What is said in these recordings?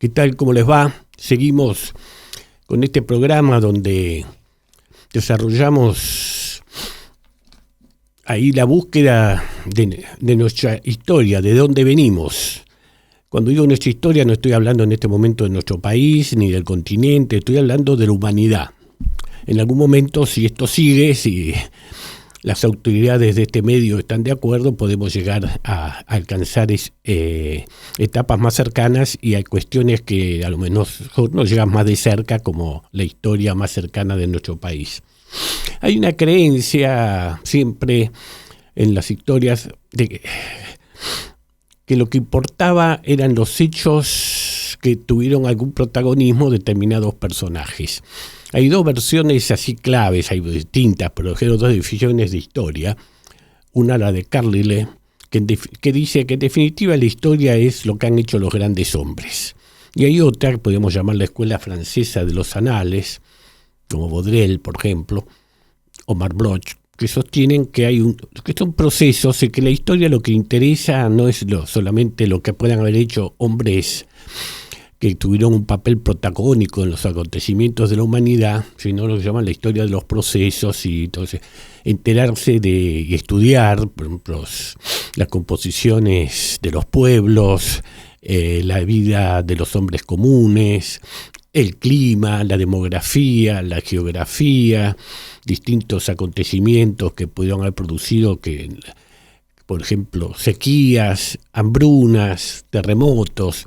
¿Qué tal? ¿Cómo les va? Seguimos con este programa donde desarrollamos ahí la búsqueda de nuestra historia, de dónde venimos. Cuando digo nuestra historia no estoy hablando en este momento de nuestro país ni del continente, estoy hablando de la humanidad. En algún momento, si esto sigue, si las autoridades de este medio están de acuerdo, podemos llegar a alcanzar etapas más cercanas, y hay cuestiones que a lo mejor nos llegan más de cerca, como la historia más cercana de nuestro país. Hay una creencia siempre en las historias de que lo que importaba eran los hechos que tuvieron algún protagonismo determinados personajes. Hay dos versiones así claves, hay distintas, pero hay dos definiciones de historia. Una, la de Carlyle, que dice que en definitiva la historia es lo que han hecho los grandes hombres. Y hay otra, que podemos llamar la escuela francesa de los anales, como Baudelaire, por ejemplo, o Marc-Bloch, que sostienen que que son procesos y que la historia lo que interesa no es solamente lo que puedan haber hecho hombres que tuvieron un papel protagónico en los acontecimientos de la humanidad, sino lo que llaman la historia de los procesos, y entonces enterarse y estudiar, por ejemplo, las composiciones de los pueblos, la vida de los hombres comunes, el clima, la demografía, la geografía, distintos acontecimientos que pudieron haber producido por ejemplo, sequías, hambrunas, terremotos,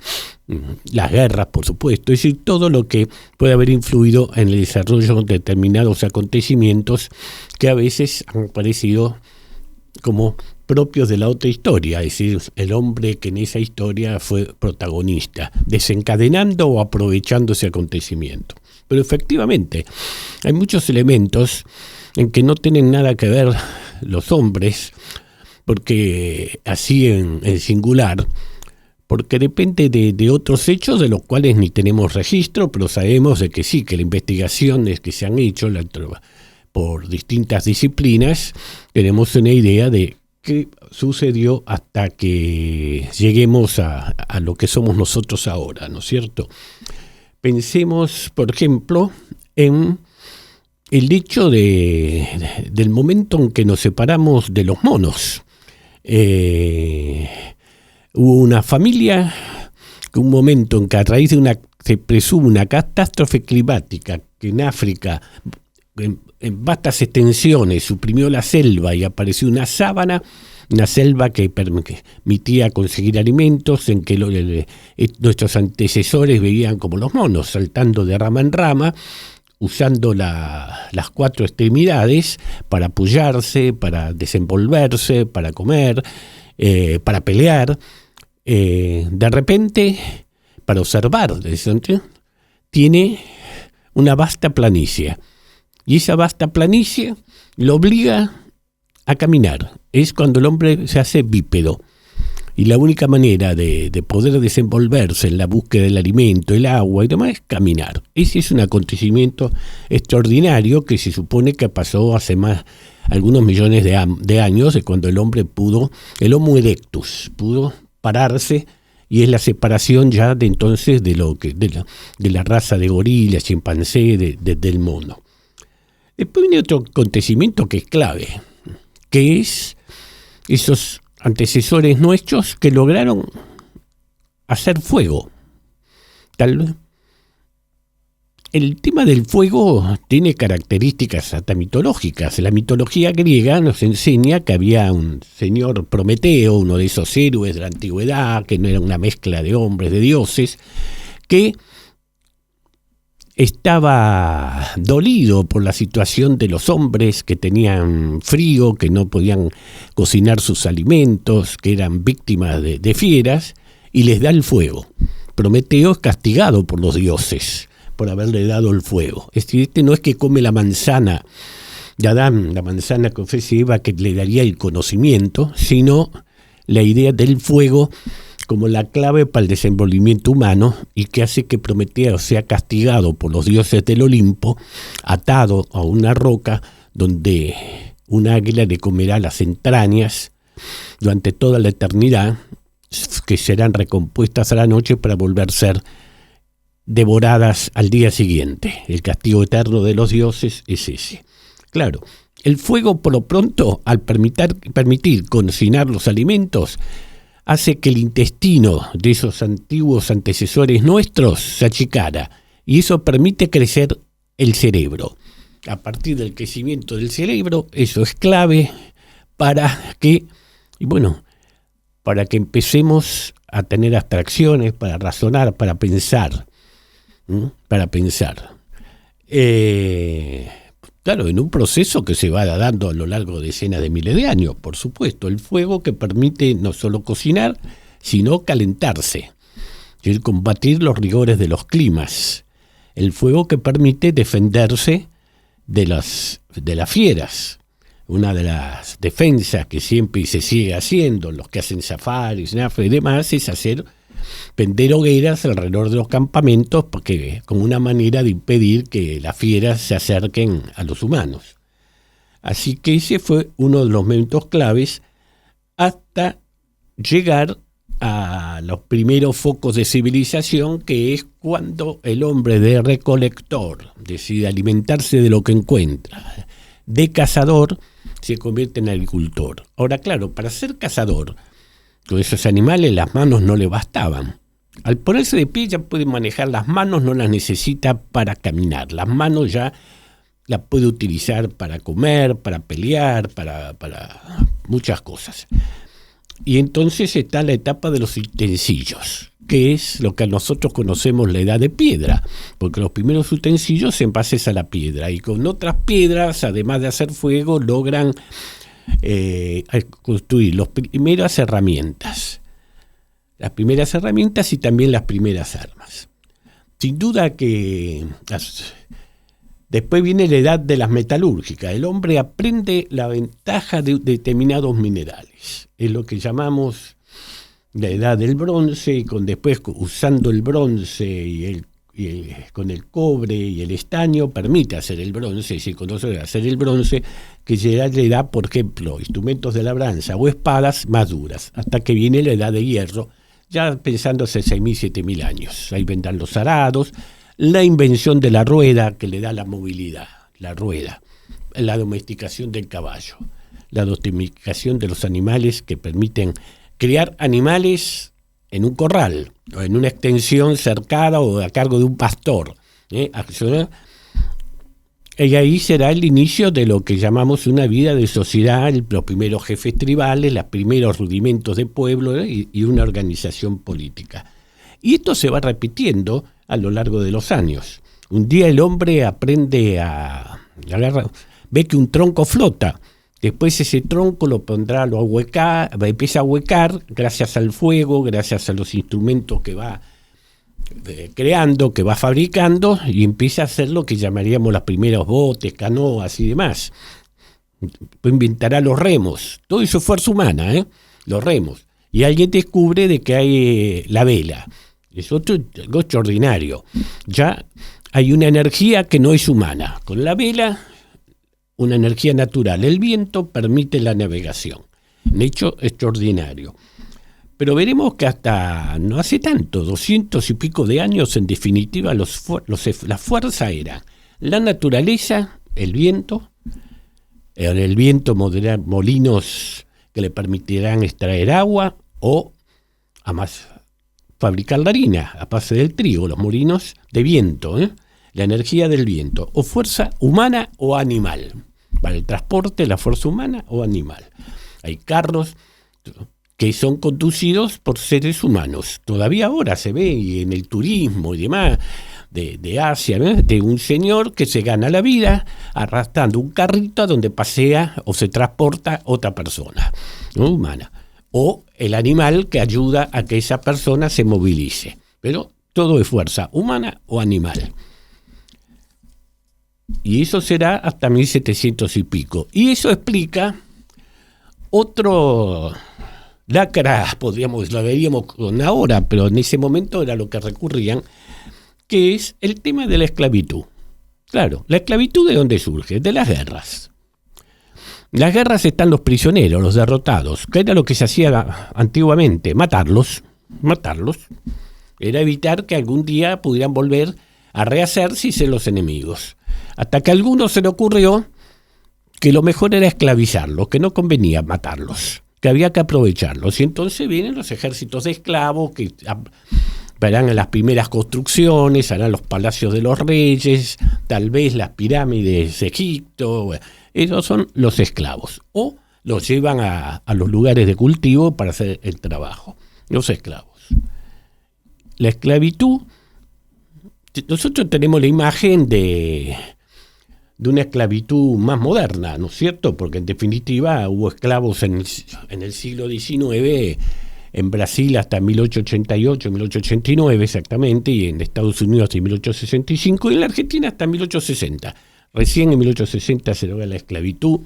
las guerras, por supuesto, es decir, todo lo que puede haber influido en el desarrollo de determinados acontecimientos que a veces han parecido como propios de la otra historia, es decir, el hombre que en esa historia fue protagonista, desencadenando o aprovechando ese acontecimiento. Pero efectivamente, hay muchos elementos en que no tienen nada que ver los hombres, porque así en singular, porque depende de otros hechos de los cuales ni tenemos registro, pero sabemos de que sí, que las investigaciones que se han hecho por distintas disciplinas, tenemos una idea de qué sucedió hasta que lleguemos a lo que somos nosotros ahora, ¿no es cierto? Pensemos, por ejemplo, en el hecho del momento en que nos separamos de los monos. Hubo una familia, un momento en que a raíz de se presume una catástrofe climática que en África, en vastas extensiones, suprimió la selva y apareció una selva que permitía conseguir alimentos, en que nuestros antecesores veían como los monos, saltando de rama en rama, usando las cuatro extremidades para apoyarse, para desenvolverse, para comer, para pelear. De repente, para observar, tiene una vasta planicie. Y esa vasta planicie lo obliga a caminar. Es cuando el hombre se hace bípedo. Y la única manera de poder desenvolverse en la búsqueda del alimento, el agua y demás es caminar. Ese es un acontecimiento extraordinario que se supone que pasó hace algunos millones de años, de cuando el hombre el Homo erectus, pudo pararse, y es la separación ya de entonces de la raza de gorila, chimpancé, del mono. Después viene otro acontecimiento que es clave, que es esos antecesores nuestros que lograron hacer fuego. Tal vez el tema del fuego tiene características hasta mitológicas. La mitología griega nos enseña que había un señor Prometeo, uno de esos héroes de la antigüedad, que no era una mezcla de hombres, de dioses, que estaba dolido por la situación de los hombres que tenían frío, que no podían cocinar sus alimentos, que eran víctimas de fieras, y les da el fuego. Prometeo es castigado por los dioses por haberle dado el fuego. Es decir, no es que come la manzana de Adán, la manzana que ofrece Eva, que le daría el conocimiento, sino la idea del fuego como la clave para el desenvolvimiento humano, y que hace que Prometeo sea castigado por los dioses del Olimpo, atado a una roca donde un águila le comerá las entrañas durante toda la eternidad, que serán recompuestas a la noche para volver a ser devoradas al día siguiente. El castigo eterno de los dioses es ese. Claro, el fuego por lo pronto, al permitir cocinar los alimentos, hace que el intestino de esos antiguos antecesores nuestros se achicara, y eso permite crecer el cerebro. A partir del crecimiento del cerebro, eso es clave para que empecemos a tener abstracciones, para razonar, para pensar. Claro, en un proceso que se va dando a lo largo de decenas de miles de años, por supuesto. El fuego que permite no solo cocinar, sino calentarse, es decir, combatir los rigores de los climas. El fuego que permite defenderse de las fieras. Una de las defensas que siempre se sigue haciendo, los que hacen safaris, y demás, es prender hogueras alrededor de los campamentos, porque como una manera de impedir que las fieras se acerquen a los humanos. Así que ese fue uno de los momentos claves hasta llegar a los primeros focos de civilización, que es cuando el hombre de recolector decide alimentarse de lo que encuentra, de cazador se convierte en agricultor. Ahora, claro, para ser cazador, con esos animales las manos no le bastaban. Al ponerse de pie ya puede manejar las manos, no las necesita para caminar. Las manos ya las puede utilizar para comer, para pelear, para muchas cosas. Y entonces está la etapa de los utensilios, que es lo que nosotros conocemos la edad de piedra, porque los primeros utensilios se envasen a la piedra, y con otras piedras, además de hacer fuego, logran construir las primeras herramientas. Las primeras herramientas y también las primeras armas. Sin duda que después viene la edad de las metalúrgicas. El hombre aprende la ventaja de determinados minerales. Es lo que llamamos la edad del bronce, y después usando el bronce con el cobre y el estaño permite hacer el bronce, y se conoce hacer el bronce, que ya le da, por ejemplo, instrumentos de labranza o espadas más duras, hasta que viene la edad de hierro, ya pensándose 6.000, 7.000 años. Ahí vendrán los arados, la invención de la rueda, que le da la movilidad, la rueda, la domesticación del caballo, la domesticación de los animales, que permiten criar animales en un corral, o en una extensión cercada o a cargo de un pastor. Y ahí será el inicio de lo que llamamos una vida de sociedad, los primeros jefes tribales, los primeros rudimentos de pueblo, y una organización política. Y esto se va repitiendo a lo largo de los años. Un día el hombre aprende ve que un tronco flota. Después ese tronco lo empieza a huecar gracias al fuego, gracias a los instrumentos que va creando, que va fabricando, y empieza a hacer lo que llamaríamos los primeros botes, canoas y demás. Inventará los remos. Todo eso es fuerza humana, los remos. Y alguien descubre de que hay la vela. Es algo extraordinario. Ya hay una energía que no es humana. Con la vela, una energía natural. El viento permite la navegación. Un hecho extraordinario. Pero veremos que hasta no hace tanto, 200 y pico de años, en definitiva, la fuerza era la naturaleza, el viento moderar molinos que le permitirán extraer agua, o además fabricar la harina a base del trigo, los molinos de viento, la energía del viento, o fuerza humana o animal. Para el transporte, la fuerza humana o animal. Hay carros que son conducidos por seres humanos. Todavía ahora se ve, y en el turismo y demás de Asia, de un señor que se gana la vida arrastrando un carrito a donde pasea o se transporta otra persona, ¿no? Humana. O el animal que ayuda a que esa persona se movilice. Pero todo es fuerza humana o animal. Y eso será hasta 1700 y pico. Y eso explica otro lacra, lo veríamos con ahora, pero en ese momento era lo que recurrían, que es el tema de la esclavitud. Claro, ¿la esclavitud de dónde surge? De las guerras. Las guerras están los prisioneros, los derrotados, que era lo que se hacía antiguamente, matarlos. Era evitar que algún día pudieran volver a rehacerse y ser los enemigos. Hasta que a algunos se le ocurrió que lo mejor era esclavizarlos, que no convenía matarlos, que había que aprovecharlos. Y entonces vienen los ejércitos de esclavos que verán en las primeras construcciones, harán los palacios de los reyes, tal vez las pirámides de Egipto. Esos son los esclavos. O los llevan a los lugares de cultivo para hacer el trabajo. Los esclavos. La esclavitud, nosotros tenemos la imagen de una esclavitud más moderna, ¿no es cierto? Porque en definitiva hubo esclavos en el siglo XIX, en Brasil hasta 1888, 1889 exactamente, y en Estados Unidos hasta 1865, y en la Argentina hasta 1860. Recién en 1860 se logra la esclavitud,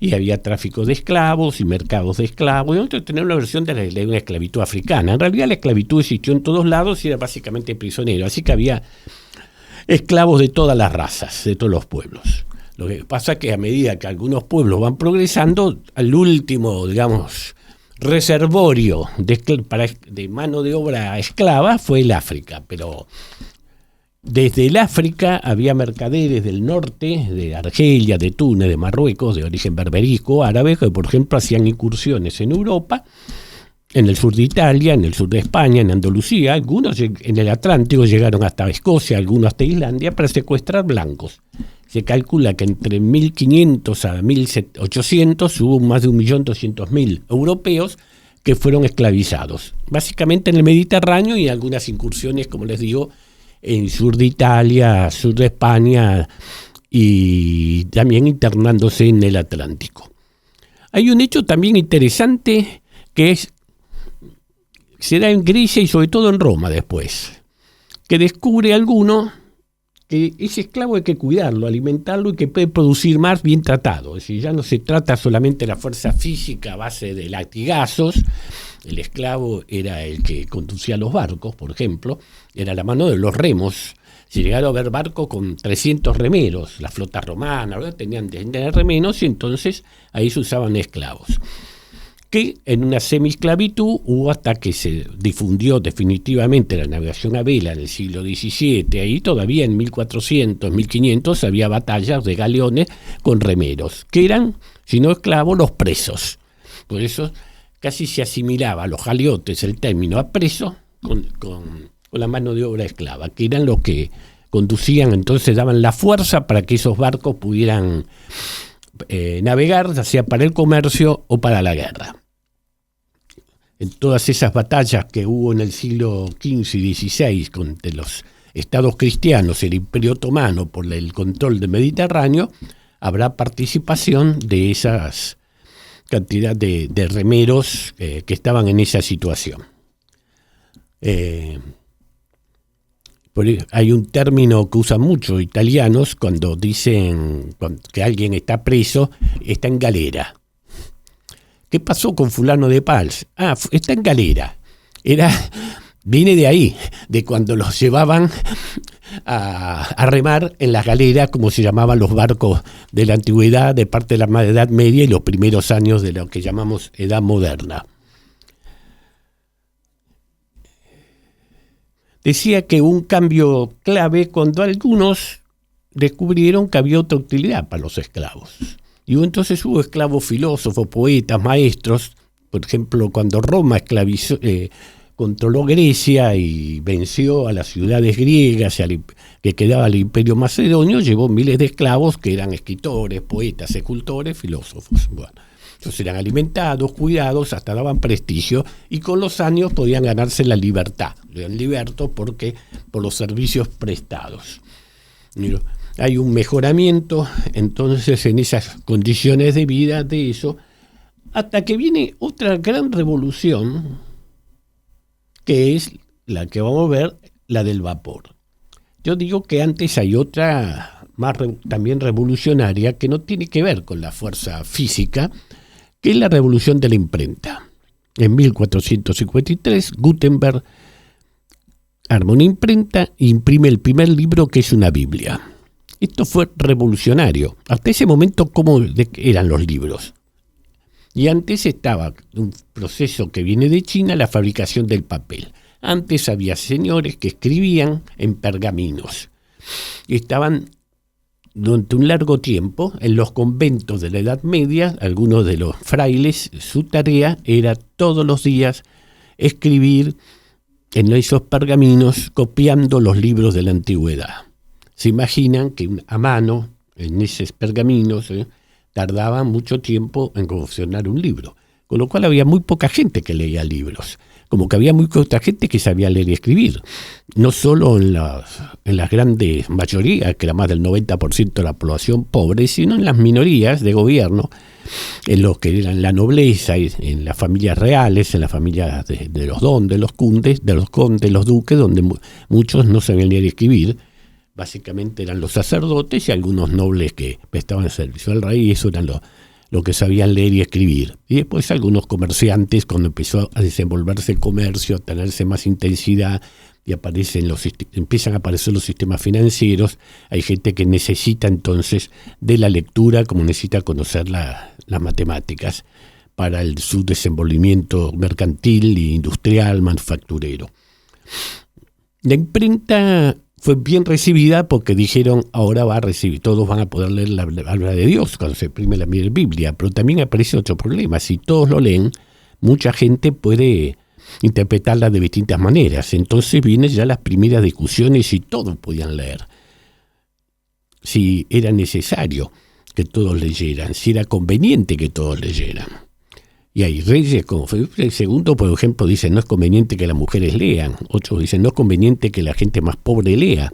y había tráfico de esclavos y mercados de esclavos. Y nosotros tenemos una versión de una esclavitud africana. En realidad la esclavitud existió en todos lados y era básicamente prisionero, así que había esclavos de todas las razas, de todos los pueblos. Lo que pasa es que a medida que algunos pueblos van progresando, al último, digamos, reservorio de mano de obra esclava fue el África, pero desde el África había mercaderes del norte, de Argelia, de Túnez, de Marruecos, de origen berberisco, árabe, que por ejemplo hacían incursiones en Europa, en el sur de Italia, en el sur de España, en Andalucía. Algunos en el Atlántico llegaron hasta Escocia, algunos hasta Islandia, para secuestrar blancos. Se calcula que entre 1500 a 1800 hubo más de 1.200.000 europeos que fueron esclavizados, básicamente en el Mediterráneo y algunas incursiones, como les digo, en sur de Italia, sur de España y también internándose en el Atlántico. Hay un hecho también interesante que se da en Grecia y sobre todo en Roma después, que descubre alguno que ese esclavo hay que cuidarlo, alimentarlo y que puede producir más bien tratado. Es decir, ya no se trata solamente de la fuerza física a base de latigazos. El esclavo era el que conducía los barcos, por ejemplo, era la mano de los remos. Se llegaron a ver barcos con 300 remeros, la flota romana, ¿verdad? Tenían de tener remeros y entonces ahí se usaban esclavos. Que en una semi-esclavitud hubo hasta que se difundió definitivamente la navegación a vela en el siglo XVII. Ahí todavía en 1400, 1500 había batallas de galeones con remeros, que eran, si no esclavos, los presos. Por eso casi se asimilaba a los galeotes el término a preso con la mano de obra esclava, que eran los que conducían, entonces daban la fuerza para que esos barcos pudieran navegar, ya sea para el comercio o para la guerra. En todas esas batallas que hubo en el siglo XV y XVI contra los estados cristianos, el Imperio Otomano, por el control del Mediterráneo, habrá participación de esas cantidad de remeros que estaban en esa situación. Hay un término que usan mucho italianos cuando dicen que alguien está preso, está en galera. ¿Qué pasó con fulano de Pals? Está en galera. Viene de ahí, de cuando los llevaban a remar en las galeras, como se llamaban los barcos de la antigüedad, de parte de la Edad Media y los primeros años de lo que llamamos Edad Moderna. Decía que un cambio clave cuando algunos descubrieron que había otra utilidad para los esclavos. Y entonces hubo esclavos filósofos, poetas, maestros. Por ejemplo, cuando Roma controló Grecia y venció a las ciudades griegas que quedaba el Imperio Macedonio, llevó miles de esclavos que eran escritores, poetas, escultores, filósofos. Bueno, entonces eran alimentados, cuidados, hasta daban prestigio y con los años podían ganarse la libertad. Eran libertos por los servicios prestados. Hay un mejoramiento entonces en esas condiciones de vida de eso, hasta que viene otra gran revolución, que es la que vamos a ver, la del vapor. Yo digo que antes hay otra también revolucionaria que no tiene que ver con la fuerza física, que es la revolución de la imprenta. En 1453, Gutenberg arma una imprenta e imprime el primer libro, que es una Biblia. Esto fue revolucionario. Hasta ese momento, ¿cómo eran los libros? Y antes estaba un proceso que viene de China, la fabricación del papel. Antes había señores que escribían en pergaminos. Estaban durante un largo tiempo en los conventos de la Edad Media. Algunos de los frailes, su tarea era todos los días escribir en esos pergaminos copiando los libros de la antigüedad. Se imaginan que a mano, en esos pergaminos, tardaba mucho tiempo en confeccionar un libro, con lo cual había muy poca gente que leía libros, como que había muy poca gente que sabía leer y escribir, no solo en las grandes mayorías, que era más del 90% de la población pobre, sino en las minorías de gobierno, en los que eran la nobleza, en las familias reales, en las familias de los condes, los duques, donde muchos no sabían leer y escribir. Básicamente eran los sacerdotes y algunos nobles que prestaban servicio al rey, y eso eran lo que sabían leer y escribir. Y después algunos comerciantes, cuando empezó a desenvolverse el comercio, a tenerse más intensidad, y empiezan a aparecer los sistemas financieros, hay gente que necesita entonces de la lectura, como necesita conocer las matemáticas, para su desenvolvimiento mercantil, industrial, manufacturero. La imprenta fue bien recibida porque dijeron, ahora todos van a poder leer la palabra de Dios cuando se imprime la Biblia, pero también aparece otro problema. Si todos lo leen, mucha gente puede interpretarla de distintas maneras. Entonces vienen ya las primeras discusiones si todos podían leer, si era necesario que todos leyeran, si era conveniente que todos leyeran. Y hay reyes como Felipe II, por ejemplo, dicen no es conveniente que las mujeres lean. Otros dicen no es conveniente que la gente más pobre lea.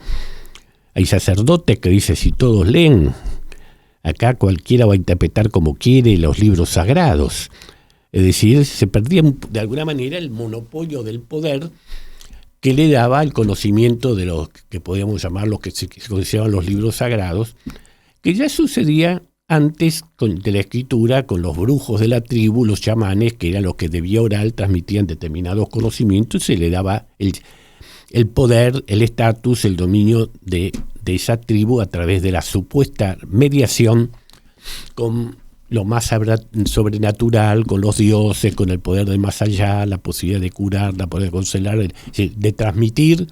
Hay sacerdotes que dicen si todos leen, acá cualquiera va a interpretar como quiere los libros sagrados. Es decir, se perdía de alguna manera el monopolio del poder que le daba el conocimiento de los que podíamos llamar los que se consideraban los libros sagrados, que ya sucedía antes de la escritura con los brujos de la tribu, los chamanes, que eran los que de vía oral transmitían determinados conocimientos, y se le daba el poder, el estatus, el dominio de esa tribu a través de la supuesta mediación con lo más sobrenatural, con los dioses, con el poder del más allá, la posibilidad de curar, la poder consolar, de transmitir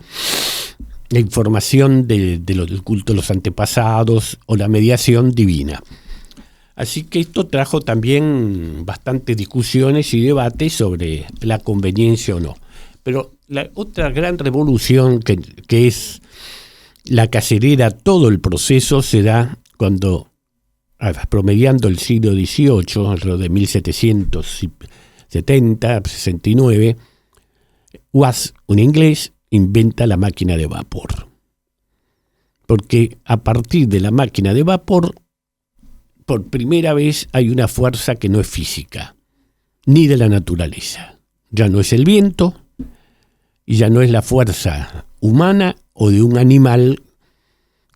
la información del culto de los antepasados o la mediación divina. Así que esto trajo también bastantes discusiones y debates sobre la conveniencia o no. Pero la otra gran revolución que es la que acelera todo el proceso se da cuando, promediando el siglo XVIII, alrededor de 1770, 69, Watt, un inglés, inventa la máquina de vapor. Porque a partir de la máquina de vapor, por primera vez hay una fuerza que no es física, ni de la naturaleza. Ya no es el viento, y ya no es la fuerza humana o de un animal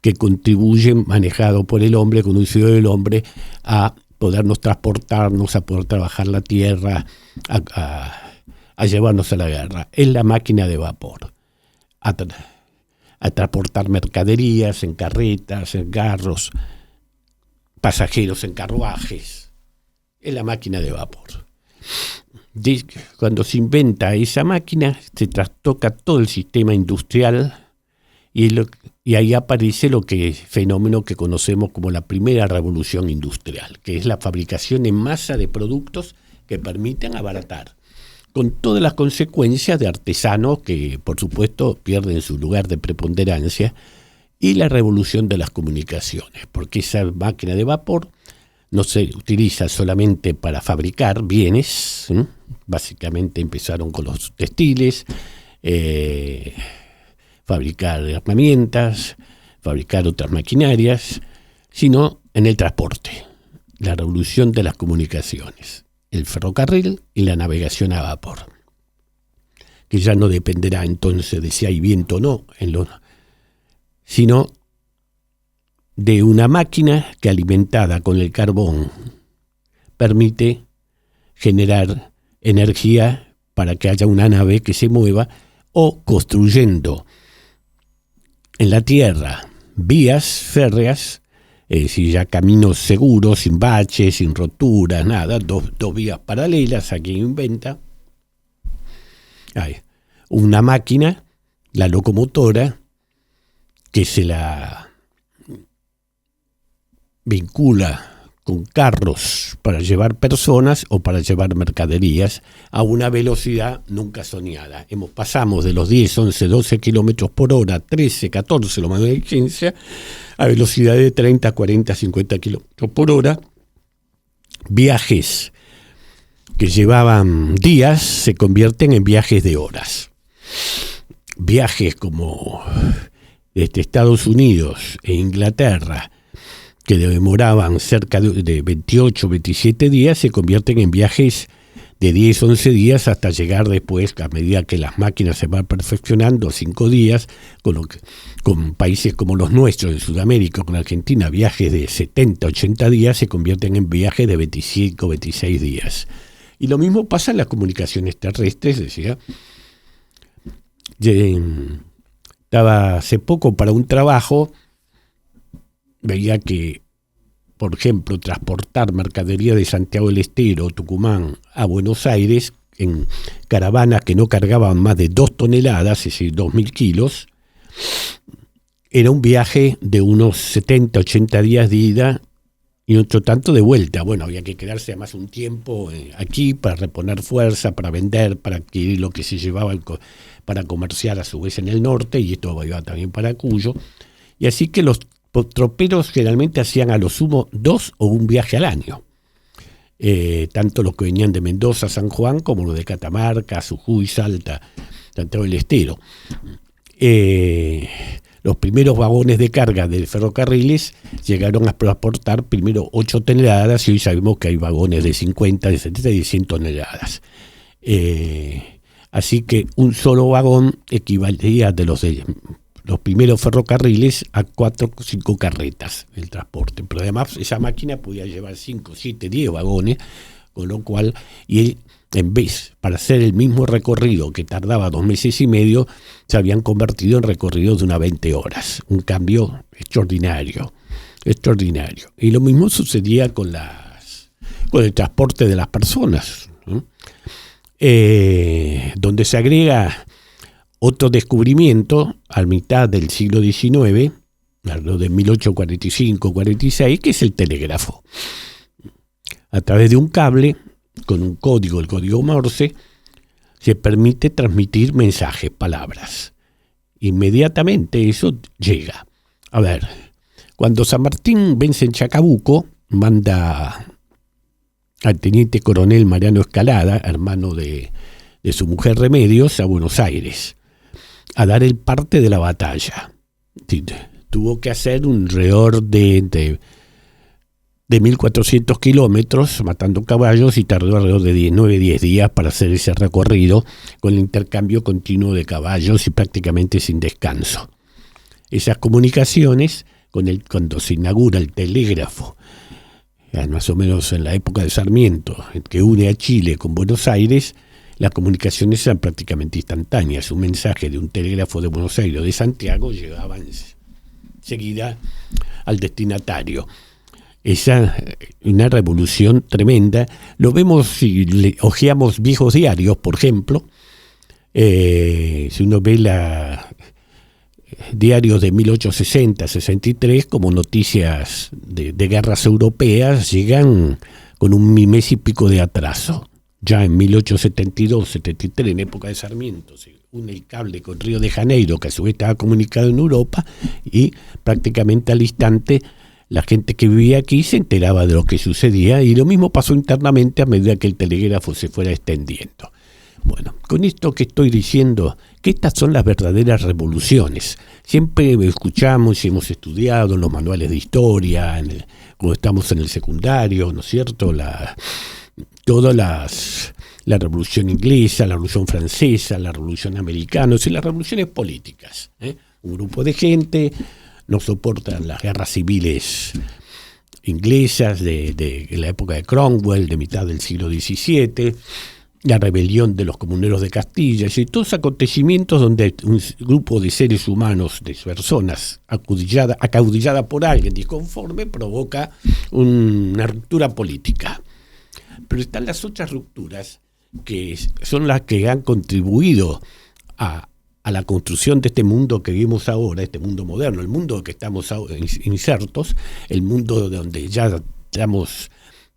que contribuye, manejado por el hombre, conducido del hombre, a podernos transportarnos, a poder trabajar la tierra, a llevarnos a la guerra. Es la máquina de vapor. A transportar mercaderías en carretas, en carros, pasajeros en carruajes. Es la máquina de vapor. Cuando se inventa esa máquina, se trastoca todo el sistema industrial y ahí aparece fenómeno que conocemos como la primera revolución industrial, que es la fabricación en masa de productos que permiten abaratar, con todas las consecuencias de artesanos que, por supuesto, pierden su lugar de preponderancia, y la revolución de las comunicaciones, porque esa máquina de vapor no se utiliza solamente para fabricar bienes, ¿sí? Básicamente empezaron con los textiles, fabricar herramientas, fabricar otras maquinarias, sino en el transporte, la revolución de las comunicaciones, el ferrocarril y la navegación a vapor, que ya no dependerá entonces de si hay viento o no, sino de una máquina que, alimentada con el carbón, permite generar energía para que haya una nave que se mueva, o construyendo en la tierra vías férreas Es decir, ya caminos seguros, sin baches, sin roturas, nada, dos vías paralelas, aquí inventa. Hay una máquina, la locomotora, que se la vincula con carros para llevar personas o para llevar mercaderías a una velocidad nunca soñada. Pasamos de los 10, 11, 12 kilómetros por hora, 13, 14, lo más de licencia, a velocidad de 30, 40, 50 kilómetros por hora. Viajes que llevaban días se convierten en viajes de horas. Viajes como desde Estados Unidos e Inglaterra, que demoraban cerca de 28, 27 días, se convierten en viajes de 10, 11 días hasta llegar después, a medida que las máquinas se van perfeccionando, a 5 días, con países como los nuestros en Sudamérica, con Argentina, viajes de 70, 80 días se convierten en viajes de 25, 26 días. Y lo mismo pasa en las comunicaciones terrestres, decía. Estaba hace poco para un trabajo, veía que, por ejemplo, transportar mercadería de Santiago del Estero o Tucumán a Buenos Aires en caravanas que no cargaban más de 2 toneladas, es decir, 2.000 kilos, era un viaje de unos 70, 80 días de ida y otro tanto de vuelta. Bueno, había que quedarse además un tiempo aquí para reponer fuerza, para vender, para adquirir lo que se llevaba para comerciar a su vez en el norte, y esto iba también para Cuyo. Y así que los troperos generalmente hacían a lo sumo 2 o un viaje al año. Tanto los que venían de Mendoza, San Juan, como los de Catamarca, Jujuy, Salta, Santiago del Estero. Los primeros vagones de carga de ferrocarriles llegaron a transportar primero 8 toneladas y hoy sabemos que hay vagones de 50, de 70 y de 100 toneladas. Así que un solo vagón equivalía de los primeros ferrocarriles a 4 o 5 carretas del transporte. Pero además esa máquina podía llevar 5, 7, 10 vagones, con lo cual, y en vez, para hacer el mismo recorrido que tardaba 2 meses y medio, se habían convertido en recorridos de unas 20 horas. Un cambio extraordinario. Y lo mismo sucedía con el transporte de las personas, ¿no? Donde se agrega otro descubrimiento a mitad del siglo XIX, lo de 1845-46, que es el telégrafo. A través de un cable, con un código, el código Morse, se permite transmitir mensajes, palabras. Inmediatamente eso llega. A ver, cuando San Martín vence en Chacabuco, manda al teniente coronel Mariano Escalada, hermano de su mujer Remedios, a Buenos Aires, a dar el parte de la batalla. Tuvo que hacer un alrededor de 1.400 kilómetros matando caballos y tardó alrededor de 9-10 días para hacer ese recorrido con el intercambio continuo de caballos y prácticamente sin descanso. Esas comunicaciones, cuando se inaugura el telégrafo, más o menos en la época de Sarmiento, que une a Chile con Buenos Aires, las comunicaciones eran prácticamente instantáneas. Un mensaje de un telégrafo de Buenos Aires o de Santiago llegaba enseguida al destinatario. Esa una revolución tremenda. Lo vemos si hojeamos viejos diarios, por ejemplo. Si uno ve diarios de 1860-63, como noticias de guerras europeas, llegan con un mes y pico de atraso. Ya en 1872-73, en época de Sarmiento, se une el cable con Río de Janeiro, que a su vez estaba comunicado en Europa, y prácticamente al instante la gente que vivía aquí se enteraba de lo que sucedía, y lo mismo pasó internamente a medida que el telégrafo se fuera extendiendo. Bueno, con esto que estoy diciendo, que estas son las verdaderas revoluciones. Siempre escuchamos y hemos estudiado en los manuales de historia, cuando estamos en el secundario, ¿no es cierto?, la revolución inglesa, la revolución francesa, la revolución americana, y las revoluciones políticas. Un grupo de gente no soporta las guerras civiles inglesas de la época de Cromwell, de mitad del siglo XVII, la rebelión de los comuneros de Castilla, y todos acontecimientos donde un grupo de seres humanos, de personas acaudillada por alguien disconforme, provoca una ruptura política. Pero están las otras rupturas que son las que han contribuido a la construcción de este mundo que vivimos ahora, este mundo moderno, el mundo que estamos insertos, el mundo donde ya estamos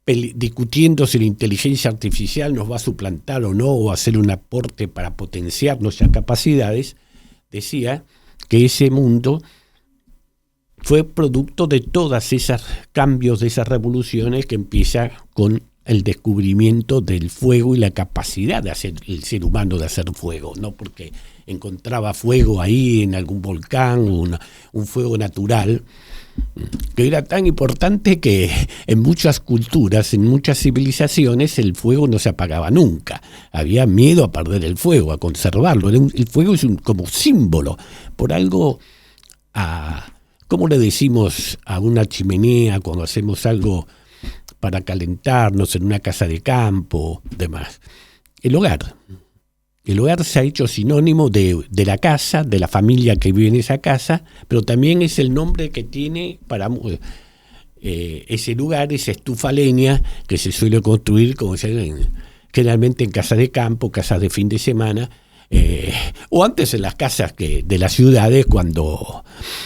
discutiendo si la inteligencia artificial nos va a suplantar o no, o hacer un aporte para potenciar nuestras capacidades. Decía que ese mundo fue producto de todas esos cambios, de esas revoluciones, que empieza con el descubrimiento del fuego y la capacidad de hacer el ser humano de hacer fuego, no porque encontraba fuego ahí en algún volcán, un fuego natural, que era tan importante que en muchas culturas, en muchas civilizaciones, el fuego no se apagaba nunca. Había miedo a perder el fuego, a conservarlo. El fuego es como símbolo, por algo, ¿cómo le decimos a una chimenea cuando hacemos algo para calentarnos en una casa de campo, demás? El hogar. El hogar se ha hecho sinónimo de la casa, de la familia que vive en esa casa, pero también es el nombre que tiene para ese lugar, esa estufa leña que se suele construir, como generalmente en casas de campo, casas de fin de semana, o antes en las casas de las ciudades, cuando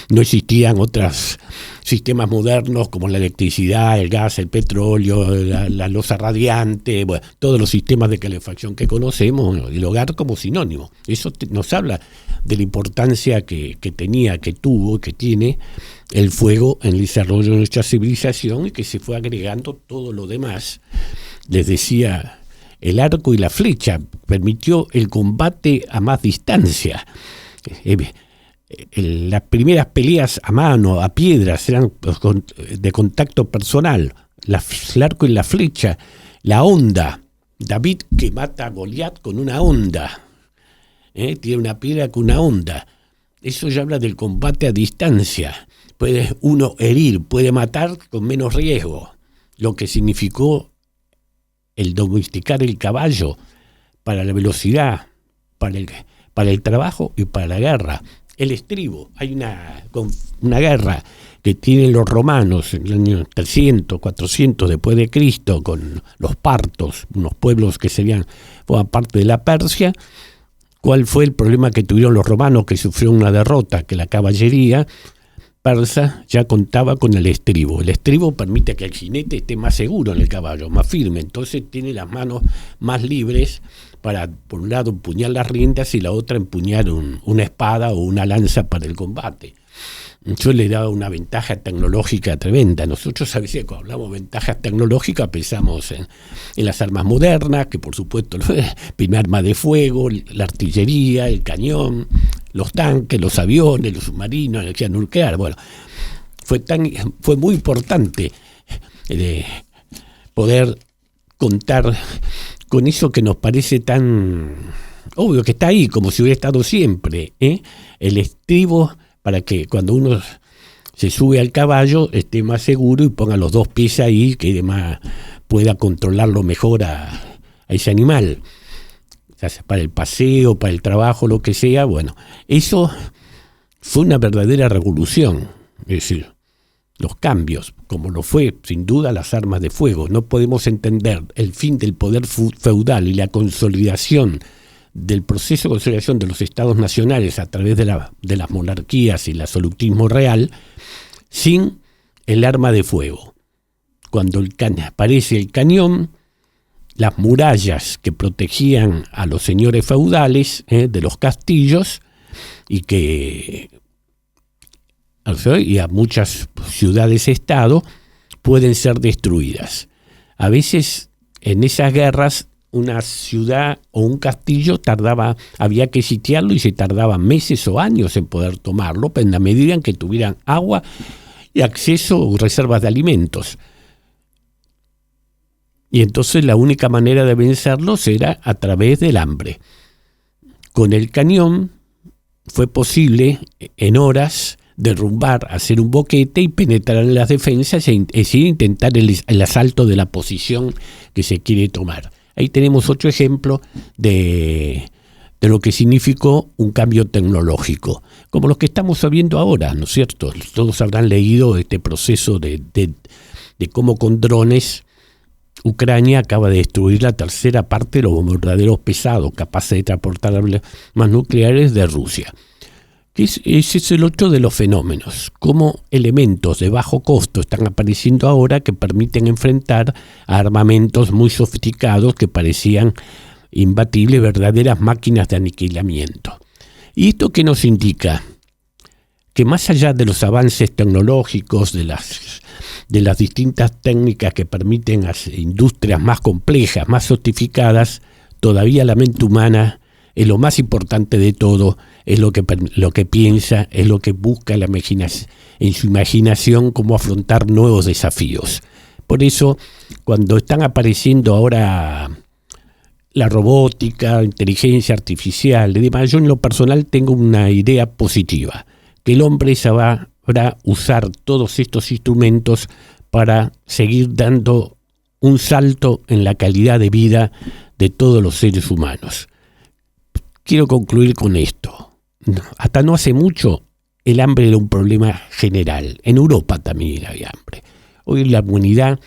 no existían otros sistemas modernos como la electricidad, el gas, el petróleo, la loza radiante, bueno, todos los sistemas de calefacción que conocemos, el hogar como sinónimo. Eso nos habla de la importancia que tenía, que tuvo, que tiene el fuego en el desarrollo de nuestra civilización, y que se fue agregando todo lo demás. Les decía, el arco y la flecha permitió el combate a más distancia. Las primeras peleas a mano, a piedras, eran de contacto personal. El arco y la flecha, la honda. David, que mata a Goliat con una honda. Tiene una piedra con una honda. Eso ya habla del combate a distancia. Puede uno herir, puede matar con menos riesgo. Lo que significó el domesticar el caballo para la velocidad, para el trabajo y para la guerra. El estribo, hay una guerra que tienen los romanos en el año 300, 400 después de Cristo, con los partos, unos pueblos que forman parte de la Persia. ¿Cuál fue el problema que tuvieron los romanos? Que sufrieron una derrota, que la caballería persa ya contaba con el estribo. El estribo permite que el jinete esté más seguro en el caballo, más firme, entonces tiene las manos más libres para, por un lado, empuñar las riendas y la otra empuñar una espada o una lanza para el combate. Eso le da una ventaja tecnológica tremenda. Nosotros a veces cuando hablamos de ventajas tecnológicas pensamos en las armas modernas, que por supuesto el primer arma de fuego, la artillería, el cañón, los tanques, los aviones, los submarinos, la energía nuclear. Bueno, fue muy importante poder contar con eso que nos parece tan obvio, que está ahí, como si hubiera estado siempre, el estribo, para que cuando uno se sube al caballo esté más seguro y ponga los dos pies ahí, que además pueda controlarlo mejor a ese animal, ya sea para el paseo, para el trabajo, lo que sea. Bueno, eso fue una verdadera revolución, es decir, los cambios, como lo fue sin duda las armas de fuego. No podemos entender el fin del poder feudal y la consolidación del proceso de consolidación de los estados nacionales a través de las monarquías y el absolutismo real sin el arma de fuego. Cuando aparece el cañón, las murallas que protegían a los señores feudales de los castillos y a muchas ciudades-estado pueden ser destruidas. A veces en esas guerras una ciudad o un castillo había que sitiarlo y se tardaba meses o años en poder tomarlo, pero en la medida en que tuvieran agua y acceso o reservas de alimentos. Y entonces la única manera de vencerlos era a través del hambre. Con el cañón fue posible en horas derrumbar, hacer un boquete y penetrar en las defensas, es decir, intentar el asalto de la posición que se quiere tomar. Ahí tenemos otro ejemplo de lo que significó un cambio tecnológico, como los que estamos sabiendo ahora, ¿no es cierto? Todos habrán leído este proceso de cómo con drones Ucrania acaba de destruir la tercera parte de los bombarderos pesados capaces de transportar armas nucleares de Rusia. Ese es el otro de los fenómenos, cómo elementos de bajo costo están apareciendo ahora que permiten enfrentar a armamentos muy sofisticados que parecían imbatibles, verdaderas máquinas de aniquilamiento. ¿Y esto qué nos indica? Que más allá de los avances tecnológicos, de las distintas técnicas que permiten a industrias más complejas, más sofisticadas, todavía la mente humana es lo más importante de todo, es lo que piensa, es lo que busca en su imaginación cómo afrontar nuevos desafíos. Por eso, cuando están apareciendo ahora la robótica, inteligencia artificial y demás, yo en lo personal tengo una idea positiva, que el hombre sabrá usar todos estos instrumentos para seguir dando un salto en la calidad de vida de todos los seres humanos. Quiero concluir con esto. Hasta no hace mucho, el hambre era un problema general. En Europa también había hambre. Hoy la humanidad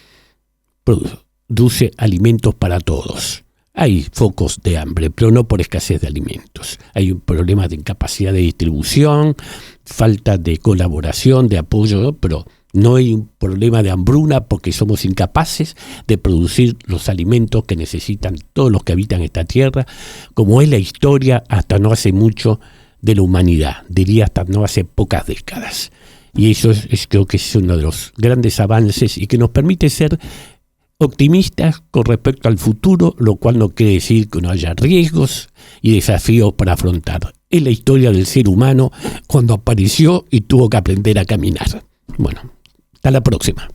produce alimentos para todos. Hay focos de hambre, pero no por escasez de alimentos. Hay un problema de incapacidad de distribución, falta de colaboración, de apoyo, pero no hay un problema de hambruna porque somos incapaces de producir los alimentos que necesitan todos los que habitan esta tierra, como es la historia hasta no hace mucho de la humanidad, diría hasta no hace pocas décadas. Y eso creo que es uno de los grandes avances y que nos permite ser optimistas con respecto al futuro, lo cual no quiere decir que no haya riesgos y desafíos para afrontar. Es la historia del ser humano cuando apareció y tuvo que aprender a caminar. Bueno, hasta la próxima.